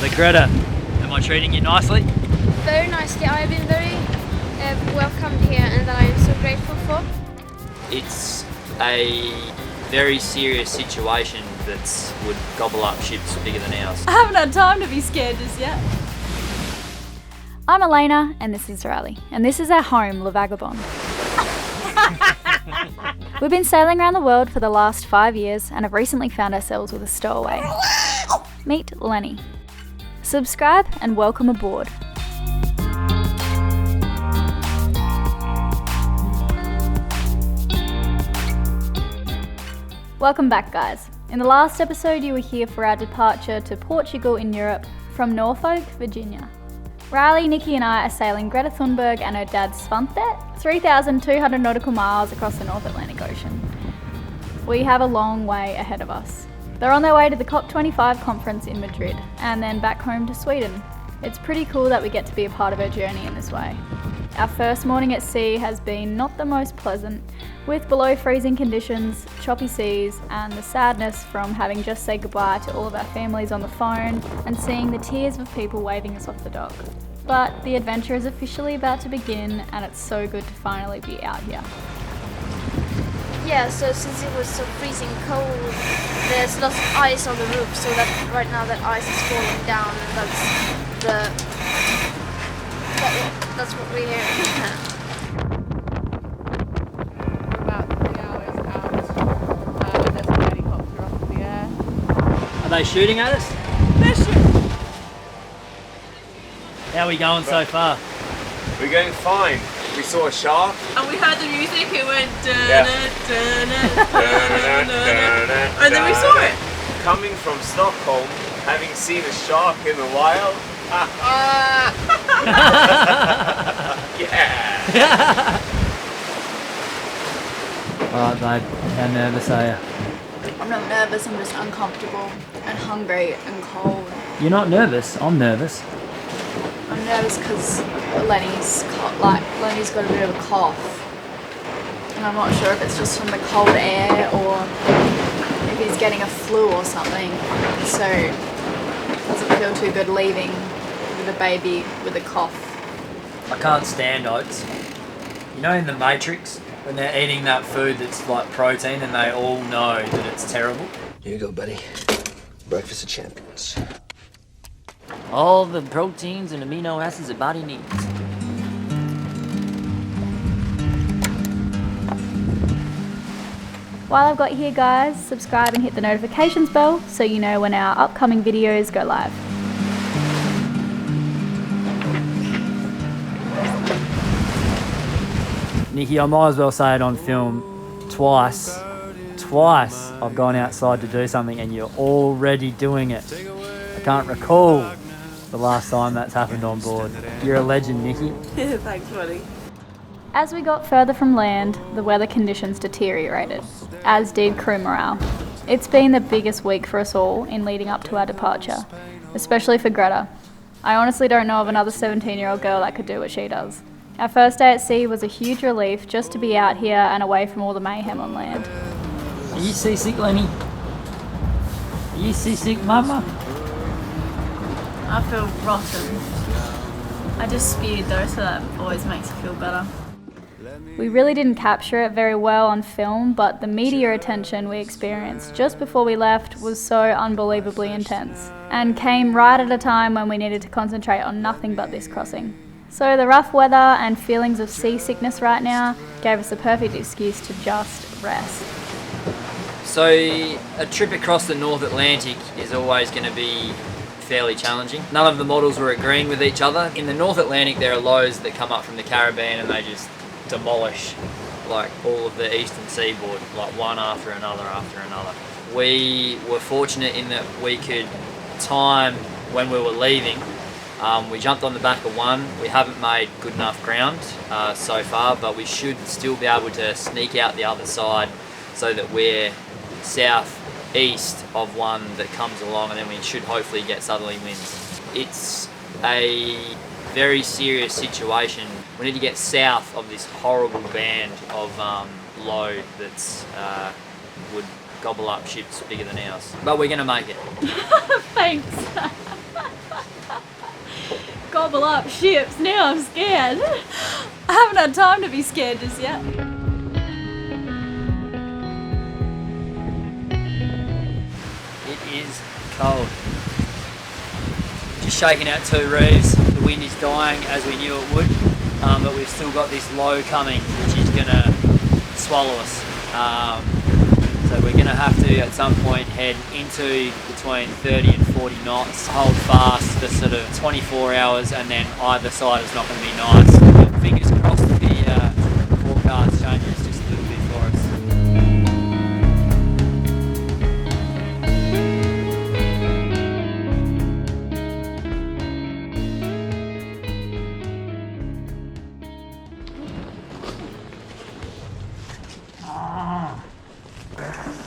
So Greta, am I treating you nicely? Very nicely. I have been very welcomed here, and that I am so grateful for. It's a very serious situation that would gobble up ships bigger than ours. I haven't had time to be scared just yet. I'm Elaynas, and this is Riley, and this is our home, Le Vagabond. We've been sailing around the world for the last 5 years and have recently found ourselves with a stowaway. Meet Lenny. Subscribe and welcome aboard. Welcome back, guys. In the last episode, you were here for our departure to Portugal in Europe from Norfolk, Virginia. Riley, Nikki and I are sailing Greta Thunberg and her dad Svante 3,200 nautical miles across the North Atlantic Ocean. We have a long way ahead of us. They're on their way to the COP25 conference in Madrid and then back home to Sweden. It's pretty cool that we get to be a part of her journey in this way. Our first morning at sea has been not the most pleasant, with below freezing conditions, choppy seas, and the sadness from having just said goodbye to all of our families on the phone and seeing the tears of people waving us off the dock. But the adventure is officially about to begin, and it's so good to finally be out here. Yeah, so since it was so freezing cold, there's lots of ice on the roof, so that right now that ice is falling down, and that's what we hear. We're about 3 hours out, and there's a helicopter up in the air. Are they shooting at us? They're shooting! How are we going so far? We're going fine. We saw a shark. And we heard the music, it went Yeah. and then we saw it. Coming from Stockholm, having seen a shark in the wild. Yeah. Alright babe, how nervous are you? I'm not nervous, I'm just uncomfortable and hungry and cold. You're not nervous, I'm nervous. I'm nervous because Lenny's got a bit of a cough. And I'm not sure if it's just from the cold air or if he's getting a flu or something. So it doesn't feel too good leaving with a baby with a cough. I can't stand oats. You know in the Matrix, when they're eating that food that's like protein and they all know that it's terrible? Here you go, buddy. Breakfast of champions. All the proteins and amino acids the body needs. While I've got here, guys, subscribe and hit the notifications bell so you know when our upcoming videos go live. Nikki, I might as well say it on film. Twice I've gone outside to do something and you're already doing it. I can't recall the last time that's happened on board. You're a legend, Nikki. Thanks, buddy. As we got further from land, the weather conditions deteriorated, as did crew morale. It's been the biggest week for us all in leading up to our departure, especially for Greta. I honestly don't know of another 17-year-old girl that could do what she does. Our first day at sea was a huge relief just to be out here and away from all the mayhem on land. Are you seasick, Lenny? Are you seasick, mama? I feel rotten. I just spewed though, so that always makes me feel better. We really didn't capture it very well on film, but the media attention we experienced just before we left was so unbelievably intense, and came right at a time when we needed to concentrate on nothing but this crossing. So the rough weather and feelings of seasickness right now gave us the perfect excuse to just rest. So a trip across the North Atlantic is always going to be fairly challenging. None of the models were agreeing with each other. In the North Atlantic there are lows that come up from the Caribbean and they just demolish like all of the eastern seaboard, like one after another after another. We were fortunate in that we could time when we were leaving. We jumped on the back of one. We haven't made good enough ground so far, but we should still be able to sneak out the other side so that we're southeast of one that comes along, and then we should hopefully get southerly winds. It's a very serious situation. We need to get south of this horrible band of low that's would gobble up ships bigger than ours. But we're gonna make it. Thanks. gobble up ships. Now I'm scared. I haven't had time to be scared just yet. It is cold. Just shaking out 2 reefs. The wind is dying as we knew it would, but we've still got this low coming, which is going to swallow us. So we're going to have to at some point head into between 30 and 40 knots, hold fast for sort of 24 hours, and then either side is not going to be nice. Fingers crossed that the forecast changes just a little bit for us.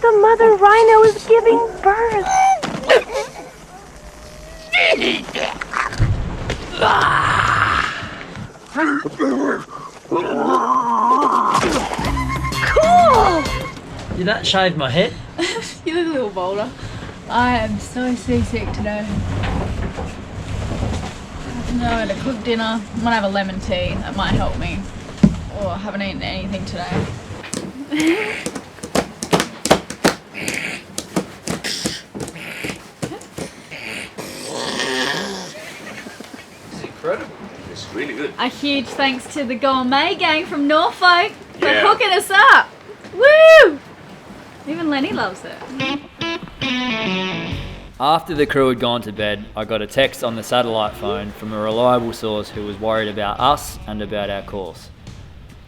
The mother rhino is giving birth. Cool! Did that shave my head? You look a little bolder. I am so seasick today. No, to cook dinner. I'm gonna have a lemon tea. That might help me. Oh, I haven't eaten anything today. Incredible. It's really good. A huge thanks to the Gourmet Gang from Norfolk for Yeah. hooking us up. Woo! Even Lenny loves it. After the crew had gone to bed, I got a text on the satellite phone from a reliable source who was worried about us and about our course.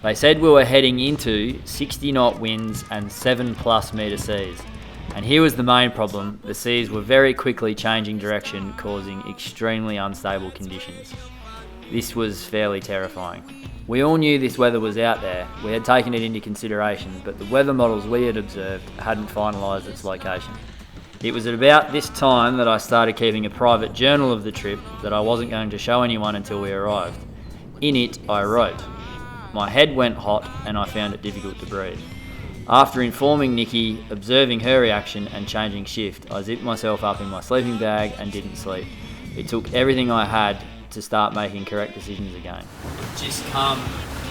They said we were heading into 60 knot winds and 7+ metre seas. And here was the main problem: the seas were very quickly changing direction, causing extremely unstable conditions. This was fairly terrifying. We all knew this weather was out there, we had taken it into consideration, but the weather models we had observed hadn't finalised its location. It was at about this time that I started keeping a private journal of the trip that I wasn't going to show anyone until we arrived. In it, I wrote. My head went hot and I found it difficult to breathe. After informing Nikki, observing her reaction and changing shift, I zipped myself up in my sleeping bag and didn't sleep. It took everything I had to start making correct decisions again. Just come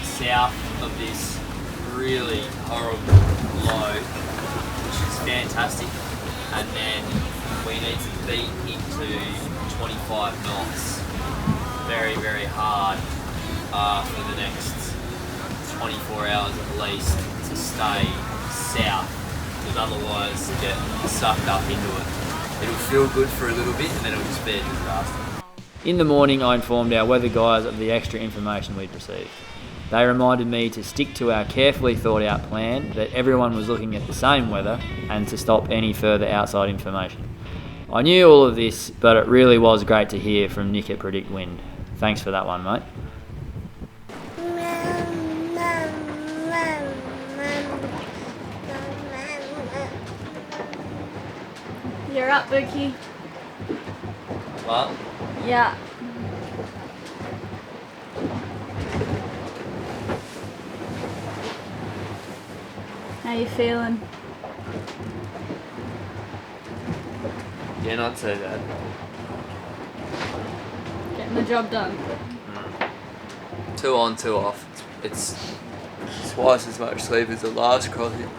south of this really horrible low, which is fantastic, and then we need to beat into 25 knots very, very hard for the next 24 hours at least to stay south, because otherwise you get sucked up into it. It'll feel good for a little bit and then it'll just be a disaster. In the morning, I informed our weather guys of the extra information we'd received. They reminded me to stick to our carefully thought out plan, that everyone was looking at the same weather, and to stop any further outside information. I knew all of this, but it really was great to hear from Nick at Predict Wind. Thanks for that one, mate. You're up, Bookie. What? Yeah. How you feeling? Yeah, not too bad. Getting the job done. 2 on, 2 off. It's twice as much sleep as the last crossing.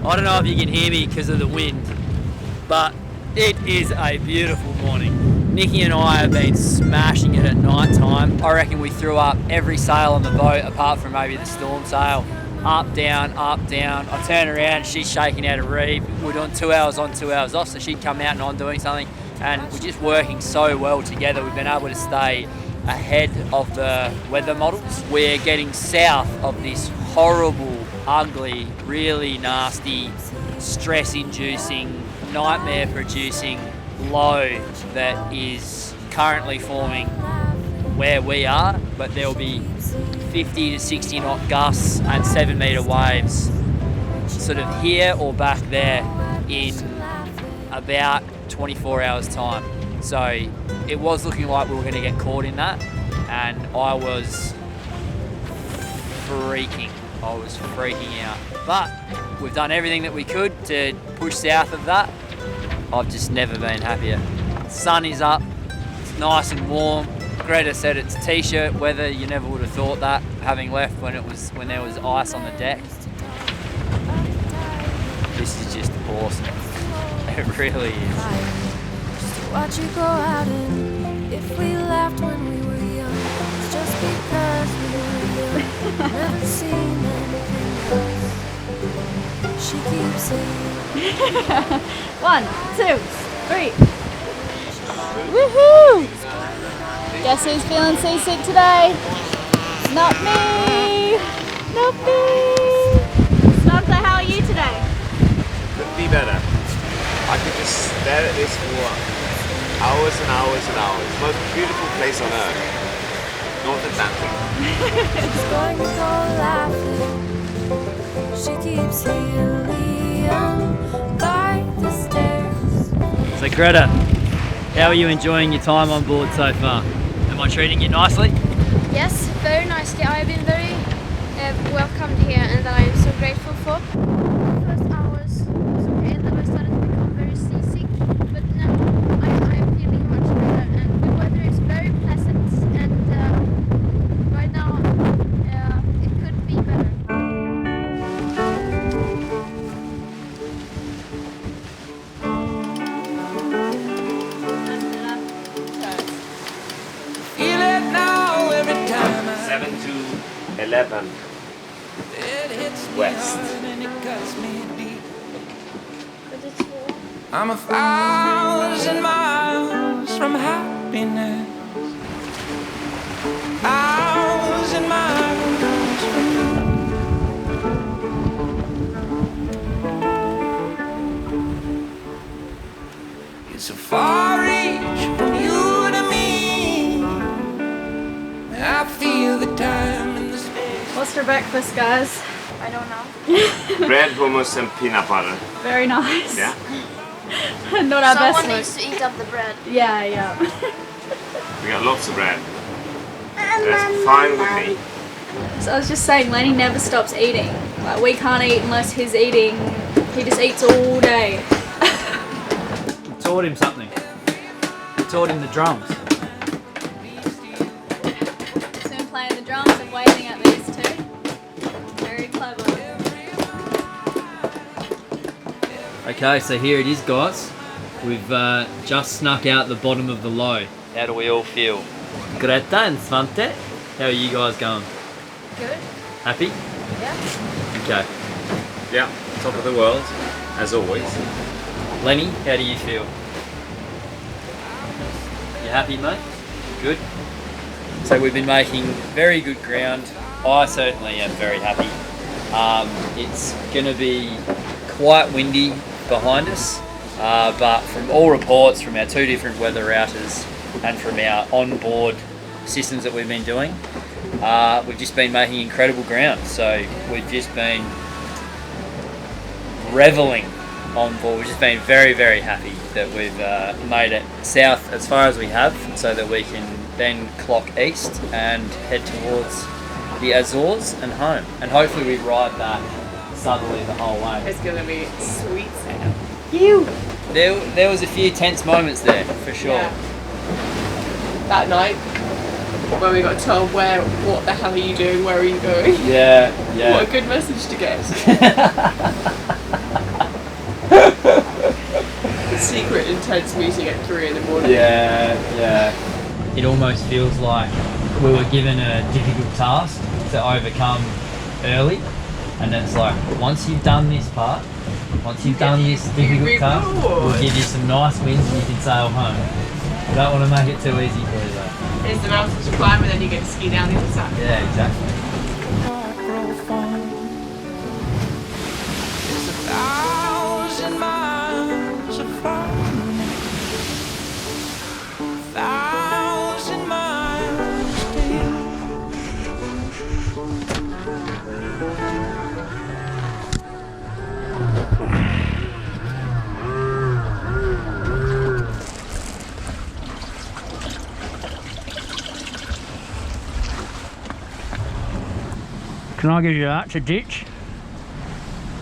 I don't know if you can hear me because of the wind, but it is a beautiful morning. Nikki and I have been smashing it at night time. I reckon we threw up every sail on the boat apart from maybe the storm sail. Up, down, up, down. I turn around, she's shaking out a reef. We're doing 2 hours on, 2 hours off, so she'd come out and I'm doing something. And we're just working so well together. We've been able to stay ahead of the weather models. We're getting south of this horrible, ugly, really nasty, stress-inducing, nightmare-producing low that is currently forming where we are, but there'll be 50 to 60 knot gusts and 7 metre waves sort of here or back there in about 24 hours time. So it was looking like we were going to get caught in that, and I was freaking. I was freaking out. But we've done everything that we could to push south of that. I've just never been happier. The sun is up, it's nice and warm. Greta said it's t-shirt weather. You never would have thought that, having left when there was ice on the deck. This is just awesome. It really is. Watch you go out, and if we laughed when we were young, it's just because we were young. Never seen anything else. She keeps saying 1, 2, 3. Woohoo! Guess who's feeling seasick today? Not me! Not me! Samantha, how are you today? Could be better. I could just stare at this for hours and hours and hours. Most beautiful place on earth. North Atlantic. she's going to go laughing. She keeps helium by the stairs. So Greta, how are you enjoying your time on board so far? Am I treating you nicely? Yes, very nicely. I have been very welcomed here, and that I am so grateful for. The first hours was okay, and then I started to become very seasick, but now I am feeling much better, and the weather is very pleasant, and right now it could be better. Feel it now every time 7 to 11 west. But it's warm. I'm 1,000 miles from happiness. 1,000 miles from you. It's a far reach from you to me. I feel the time and the space. What's for breakfast, guys? I don't know. Bread, hummus and peanut butter. Very nice. Yeah? Not our best Someone one. needs to eat up the bread. Yeah. We got lots of bread. That's fine with me. So I was just saying, Lenny never stops eating. Like, we can't eat unless he's eating. He just eats all day. We taught him something. We taught him the drums. Soon playing the drums and waving at these two. Very clever. Okay, so here it is, guys. We've just snuck out the bottom of the low. How do we all feel? Greta and Svante, how are you guys going? Good. Happy? Yeah. Okay. Yeah, top of the world, as always. Lenny, how do you feel? You happy, mate? Good. So we've been making very good ground. I certainly am very happy. It's going to be quite windy behind us, but from all reports from our two different weather routers and from our onboard systems that we've been doing, we've just been making incredible ground. So we've just been reveling on board. We've just been very, very happy that we've made it south as far as we have, so that we can then clock east and head towards the Azores and home. And hopefully we ride that southerly the whole way. It's gonna be sweet sound. There was a few tense moments there, for sure. Yeah. That night, when we got told what the hell are you doing, where are you going? Yeah. What a good message to get. The secret intense meeting at 3 in the morning. Yeah. It almost feels like we were given a difficult task to overcome early, and it's like, once you've done this part, once you've done this difficult task, we'll give you some nice wins and you can sail home. We don't want to make it too easy for you though. There's the mountain to climb and then you get to ski down the other side. Yeah, exactly. It's 1,000 miles from me. 1,000 miles to you. Can I give you that to ditch?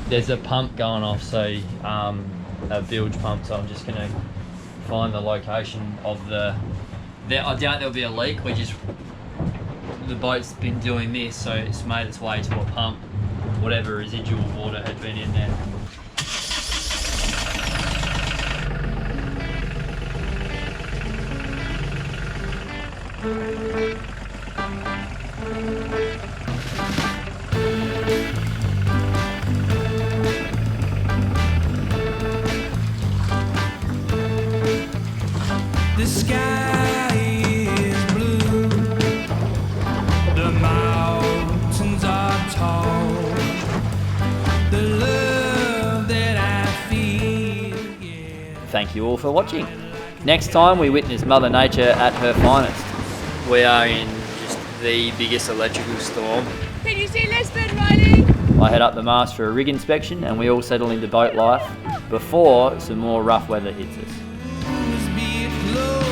There's a pump going off, so a bilge pump, so I'm just going to find the location of the... I doubt there'll be a leak, the boat's been doing this, so it's made its way to a pump, whatever residual water had been in there. The sky is blue, the mountains are tall, the love that I feel, yeah. Thank you all for watching. Next time we witness Mother Nature at her finest. We are in just the biggest electrical storm. Can you see Lisbon, Riley? I head up the mast for a rig inspection and we all settle into boat life before some more rough weather hits us. Be it close.